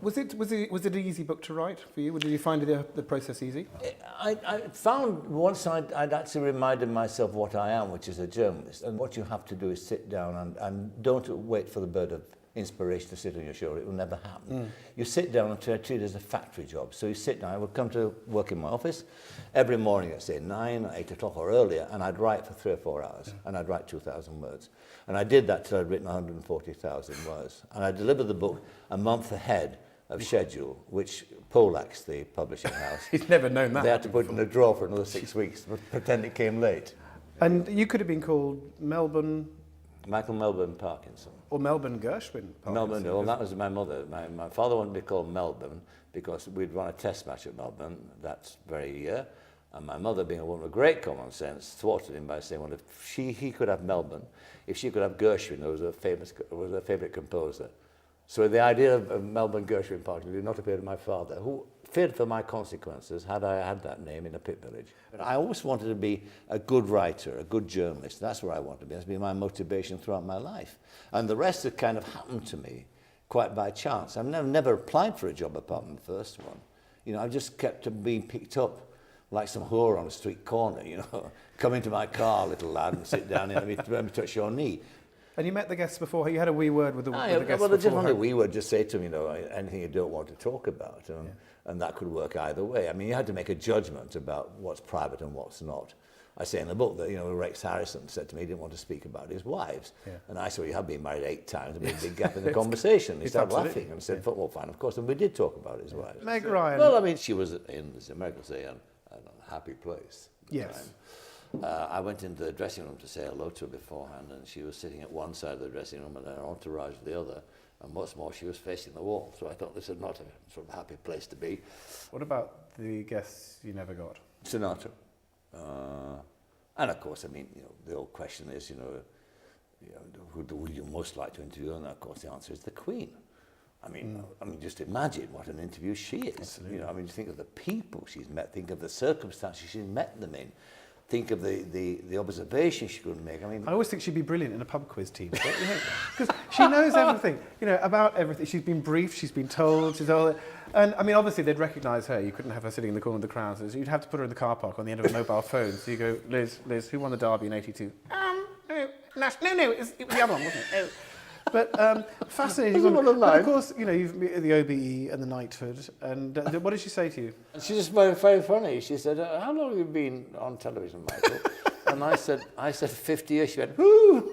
Was it an easy book to write for you? Did you find the process easy? I found once I'd actually reminded myself what I am, which is a journalist. And what you have to do is sit down and don't wait for the bird of inspiration to sit on your shoulder. It will never happen. You sit down and treat it as a factory job. So you sit down. I would come to work in my office every morning at, say, 9 or 8 o'clock or earlier, and I'd write for 3 or 4 hours, and I'd write 2,000 words. And I did that till I'd written 140,000 words. And I delivered the book a month ahead of schedule, which Polax, the publishing house, He's never known that. they had to put it in a drawer for another 6 weeks, but pretend it came late. And you could have been called Melbourne... Michael Melbourne Parkinson. Or Melbourne Gershwin Parkinson. Melbourne, no, that was my mother. My father wanted to be called Melbourne because we'd run a test match at Melbourne that very year. And my mother, being a woman of great common sense, thwarted him by saying, well, if he could have Melbourne, if she could have Gershwin, who was a favourite composer. So the idea of Melbourne Gershwin Parkinson did not appear to my father, who feared for my consequences had I had that name in a pit village. But I always wanted to be a good writer, a good journalist. That's where I wanted to be. That's been my motivation throughout my life. And the rest had kind of happened to me quite by chance. I've never applied for a job apart from the first one. You know, I just kept being picked up like some whore on a street corner, you know. Come into my car, little lad, and sit down and let me touch your knee. And you met the guests before. You had a wee word with the guests well, just beforehand. only we would just say to them, you know, anything you don't want to talk about. And that could work either way. I mean, you had to make a judgment about what's private and what's not. I say in the book that, you know, Rex Harrison said to me he didn't want to speak about his wives. Yeah. And I said, well, you have been married 8 times. There'd be a big gap in the conversation. He started laughing and said, well, fine, of course. And we did talk about his wives. Meg Ryan. Well, I mean, she was in, as Americans say, an unhappy place. Yes. I went into the dressing room to say hello to her beforehand, and she was sitting at one side of the dressing room and her entourage at the other. And what's more, she was facing the wall. So I thought this is not a sort of happy place to be. What about the guests you never got? Sinatra. And of course, I mean, you know, the old question is, you know, who would you most like to interview? And of course, the answer is the Queen. I mean, just imagine what an interview she is. Absolutely. You know, I mean, think of the people she's met, think of the circumstances she's met them in. Think of the observations she could make. I mean, I always think she'd be brilliant in a pub quiz team, because she knows everything, you know, about everything. She's been briefed, she's been told, and I mean, obviously they'd recognise her. You couldn't have her sitting in the corner of the crowd, so you'd have to put her in the car park on the end of a mobile phone. So you go, Liz, who won the Derby in '82? No, it was the other one, wasn't it? But fascinating. But of course, you know, you've the OBE and the knighthood. And what did she say to you? She's just very, very funny. She said, "How long have you been on television, Michael?" And I said 50 years. She went, "Whoo!"